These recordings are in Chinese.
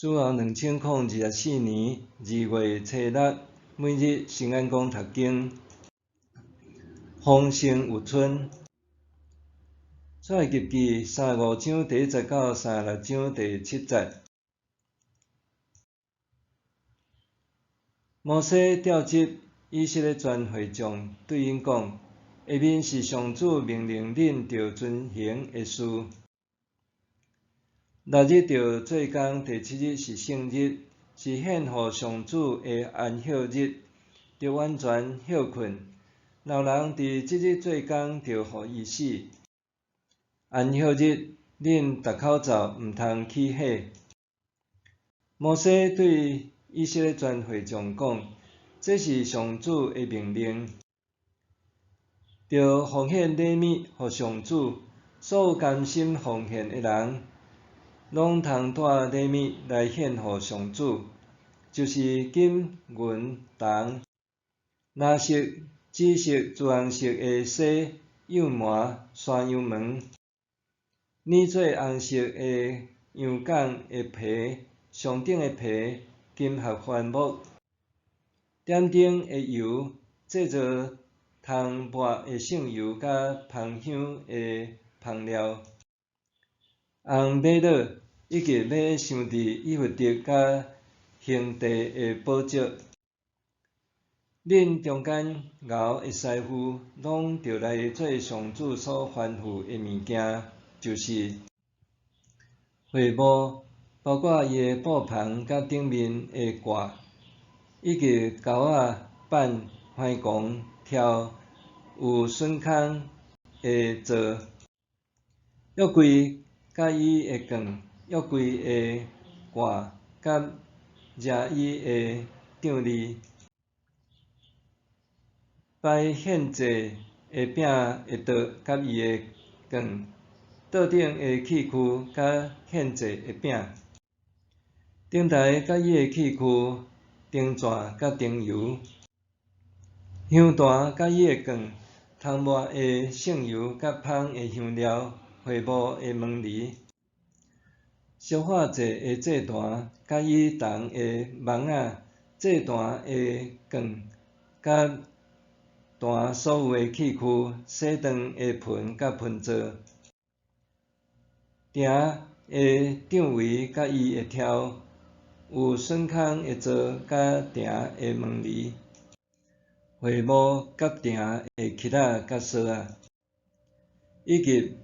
主后2024年2月初6，每日圣安宫读经，丰盛有春。出埃及记35章第1节到36章第7节。摩西召集以色列全会众，对因讲：下面是上主命令恁着遵行的事。6日着做工，第7日是圣日，是献予上主的安息日，着完全休困。老人伫即日做工，着予伊死。安息日，恁戴口罩，毋通起火。摩西对以色列全会众讲：这是上主的命令，着奉献礼物予上主。所有甘心奉献的人，拢通带礼物来献予上主，就是金、银、铜、蓝色、紫色、朱红色的丝、柚麻、山羊毛，染做红色的羊犅的皮，上顶的皮金合环木，点顶的油制作通抹的圣油甲芳香的香料，红玛瑙以及要鑲伫以弗得甲形地的宝石。恁中间熬的师傅，拢着来做上主所吩咐的物件，就是会幕，包括伊的布棚甲顶面的挂，以及钩仔、板、番弓、条，有榫孔的座，约柜甲伊的冠，约柜的挂甲遮伊的张利，摆献祭的饼的桌甲伊的冠，桌顶的器具甲献祭的饼，顶台甲伊的器具，灯线甲灯油，香坛甲伊的冠，通抹的圣油甲芳的香料，会幕的门篱，烧化祭的祭坛甲伊铜的网仔，祭坛的冠甲坛所有的器具，洗肠的盆甲盆座，埕的帐围甲伊的条，有榫孔的座甲埕的门篱，会幕甲埕的漆仔甲锁仔，以及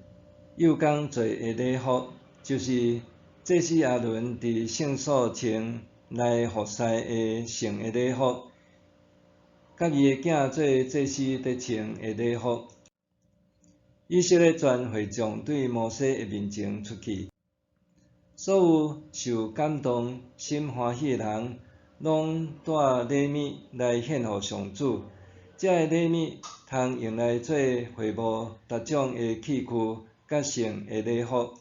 幼工做的礼服，就是祭司亚伦伫圣所穿来服侍的圣的礼服，甲伊的囝做祭司得穿的礼服。以色列全会众对摩西的面前出去，所有受感动、心欢喜的人，拢带礼物来献予上主。这个礼物通用来做会幕逐种的器具甲圣的礼服。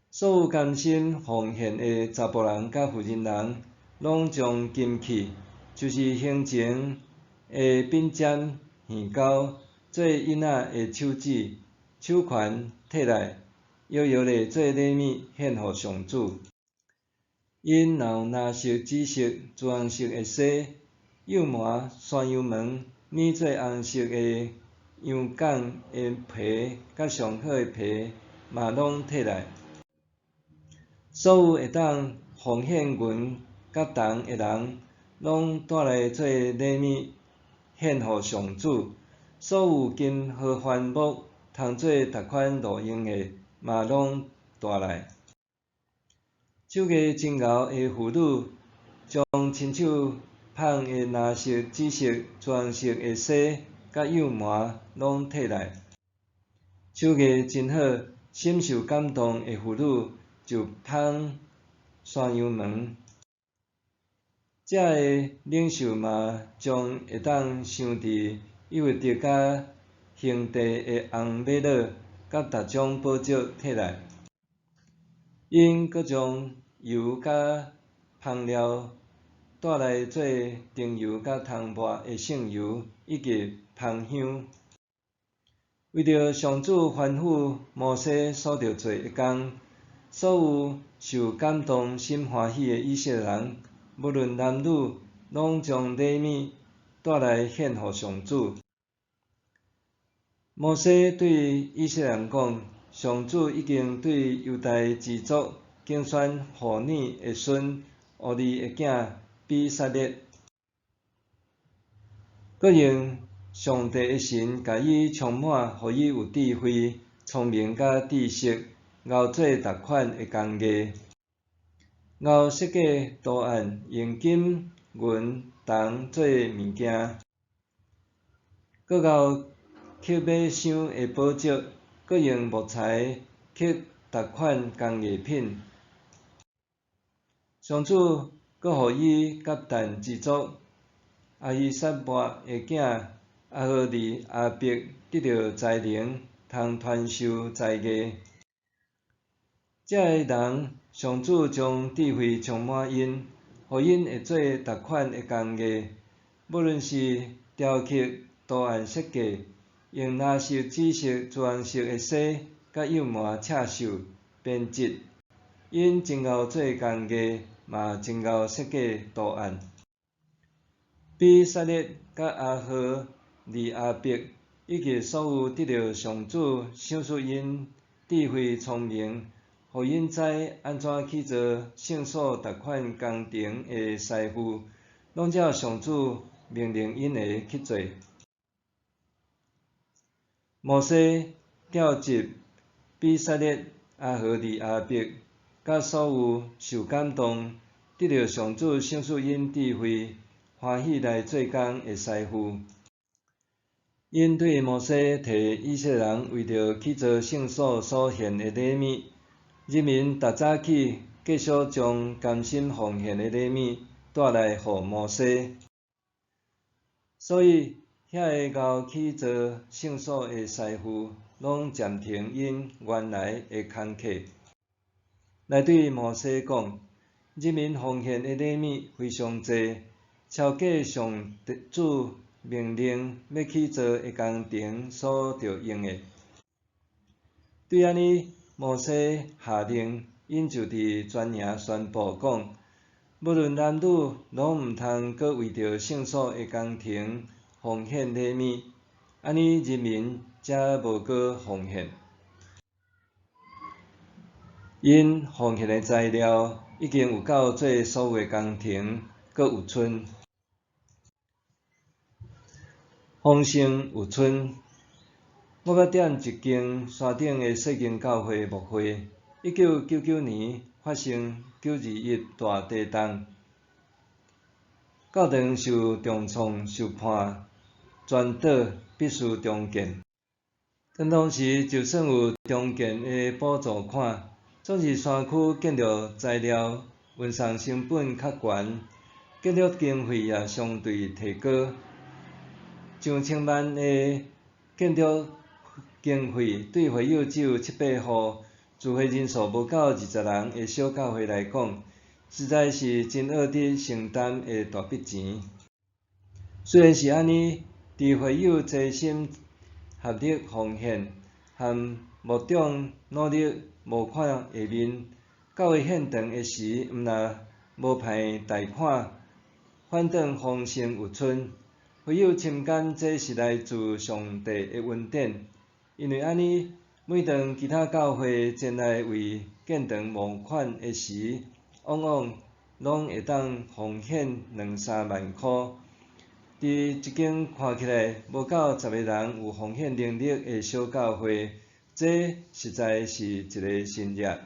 所有甘心奉献的查甫人甲妇人人，拢将金器，就是形前的扁尖耳钩，做囡仔的手指、手环摕来，摇摇地做礼物献予上主。因若有蓝色、紫色、朱红色的丝、柚麻、山羊毛，染做红色的羊犅的皮甲上好的皮，嘛拢摕来。所有会当奉献银甲铜的人，拢带来做礼物献予上主。所有金合环木，通做逐款路用的，嘛拢带来。手艺真贤的妇女，将亲手纺的蓝色、紫色、朱红色的丝甲柚麻拢摕来。手艺真好、深受感动的妇女，就纺山羊毛。这个领袖嘛，将会当鑲伫以弗得甲形地的红玛瑙甲逐种宝石摕来。因阁将油甲香料带来做灯油甲通抹的圣油，以及芳香。为着上主吩咐摩西所着做的工，所有受感动、心欢喜的以色列人，无论男女，拢将礼物带来献互上主。摩西对以色列人讲：上主已经对犹大支族竞选互你的孙俄利的囝比撒列，各用上帝的神甲伊充满，互伊有智慧、聪明甲知识，熬做逐款的工艺，熬设计图案，用金、银、铜做物件，搁熬刻马箱的宝石，搁用木材刻逐款工艺品。上主搁互伊甲但支族阿希撒伯的囝阿何利阿伯得到才能，通传授才艺。这个人，上主将智慧充满因，互因会做逐款的工艺，无论是雕刻、图案设计，用蓝色、紫色、朱红色的丝，甲幼麻刺绣编织。因真会做工艺，嘛真会设计图案。比撒列甲阿何利阿伯以及所有得到上主赏赐因智慧聪明，互因知安怎去做圣所逐款工程的师傅，拢照上主命令因的去做。摩西召集比撒列、阿何利阿伯，甲所有受感动、得到上主赏赐因智慧、欢喜来做工的师傅。因对摩西摕以色列人为着去做圣所所献的礼物，人民逐早起继续将甘心奉献的礼物带来互摩西，所以遐个熬去做圣所的师傅，拢暂停因原来的工课，来对摩西讲：人民奉献的礼物非常济，超过上主命令要去做的工程所着用的。对安尼，摩西下令，因就伫全营宣布讲：无论男女，拢毋通搁为着圣所的工程奉献礼物，安尼人民才无搁奉献。因奉献的材料已经有够做所有的工程，搁有剩。丰盛有剩。我要点一间山顶的细间教会牧会。1999年发生921大地震，教堂受重创，受判全岛必须重建。但当时就算有重建的补助款，总是山区建筑材料运送成本较悬，建筑经费也相对提高。上千万的建筑经费对会友只有700户、聚会人数无够20人的小教会来讲，实在是真厄得承担的大笔钱。虽然是安尼，伫会友齐心合力奉献，和牧长努力募款下面，教会献堂的时，毋但无派贷款，反倒丰盛有剩。会友深感这是来自上帝的恩典，因为安尼，每当其他教会前来为建堂募款的时，往往拢会当奉献2-3万块。伫一间看起来无够10个人有奉献能力的小教会，这实在是一个新约。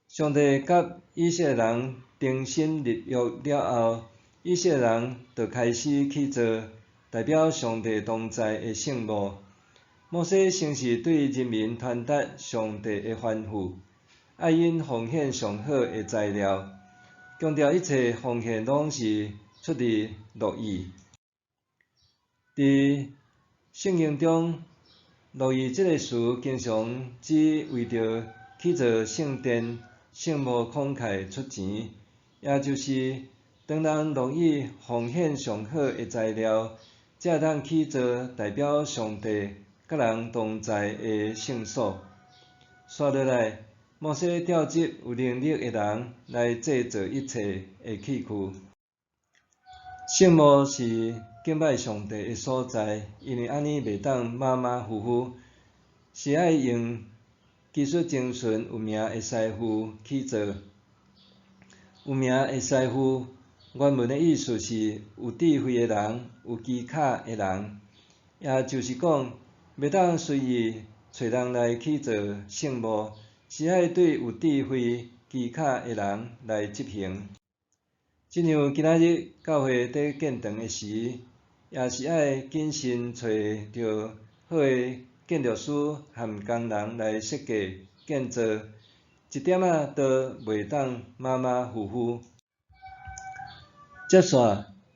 上帝甲以色列人重新立约了后，以色列人就开始去做代表上帝同在的圣幕。摩西先是对人民传达上帝的吩咐，爱因奉献上好的材料，强调一切奉献拢是出自乐意。伫圣经中，乐意这个词经常指为着去做圣殿、圣幕慷慨出钱，也就是当人乐意奉献上好的材料，才会当去做代表上帝甲人同在的圣所。刷落来，摩西召集有能力的人来制作一切的器具。圣墓是敬拜上帝的所在，因为安尼袂当马马虎虎，是爱用技术精纯、有名的师傅去做。有名的师傅，原文的意思是有智慧的人、有技巧的人，也就是讲，袂当随意找人来去做圣墓，是爱对有智慧、技巧的人来执行。亲像今仔日教会伫建堂的时，也是爱谨慎找着好的建筑师和工人来设计建造，一点仔都袂当马马虎虎。接续，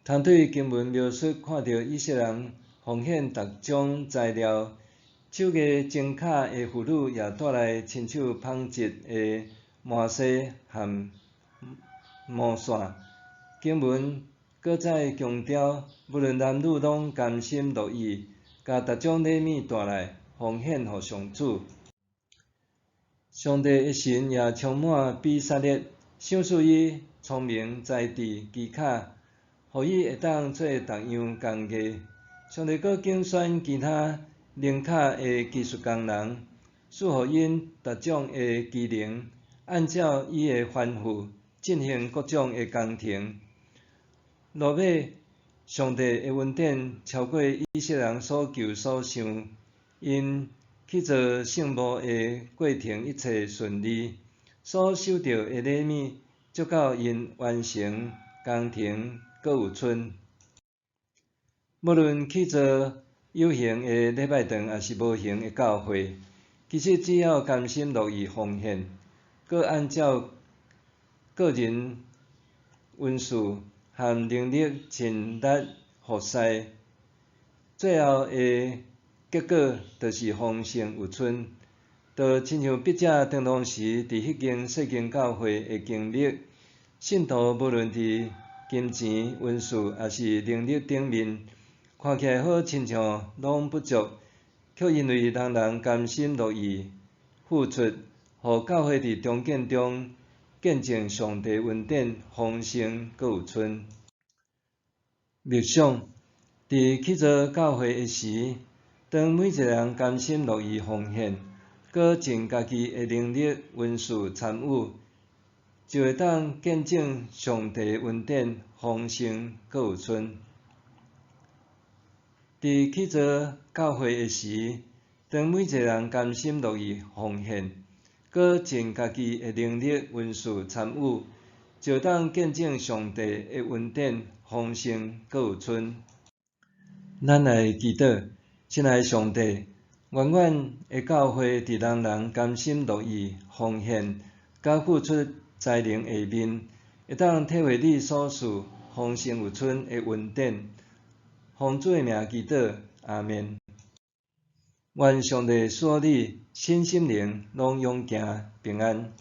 通对经文描述看到以色列人奉献各种材料，手艺精巧的妇女也带来亲手纺织的麻线和毛线。经文搁再强调，无论男女拢甘心乐意，甲各种礼物带来奉献予上主。上帝的神也充满比萨列，赏赐伊聪明才智技巧，互伊会当做逐样工艺。上帝阁竞选其他灵巧的技术工人，赐予因各种的技能，按照伊的吩咐进行各种的工程。落尾，上帝的恩典超过以色列人所求所想，因去做圣墓的过程一切顺利，所收到的礼物足够因完成工程阁有剩。无论去做有形的礼拜堂，还是无形的教会，其实只要甘心乐意奉献，阁按照个人恩赐和能力尽力服侍，最后的结果就是丰盛有剩，就亲像笔者长当时伫迄间细间教会的经历，信徒无论伫金钱、恩赐，还是能力顶面，看起来好亲像拢不足，却因为人人甘心乐意付出，互教会伫中建中见证上帝恩典丰盛阁有剩。默想，伫去做教会的时，当每一个人甘心乐意奉献，搁尽家己的能力、恩赐参与，就会当见证上帝的恩典丰盛阁有剩。伫去做教会的时，当每一个人甘心乐意奉献，搁尽家己的能力、恩赐参与，就当见证上帝的恩典丰盛阁有剩。咱来祈祷，亲爱的上帝，愿阮的教会伫人人甘心乐意奉献，甲付出才能下面，会当体会你所赐丰盛有剩的恩典。奉主的名祈祷，阿们。愿上帝赐你身心灵拢永行平安。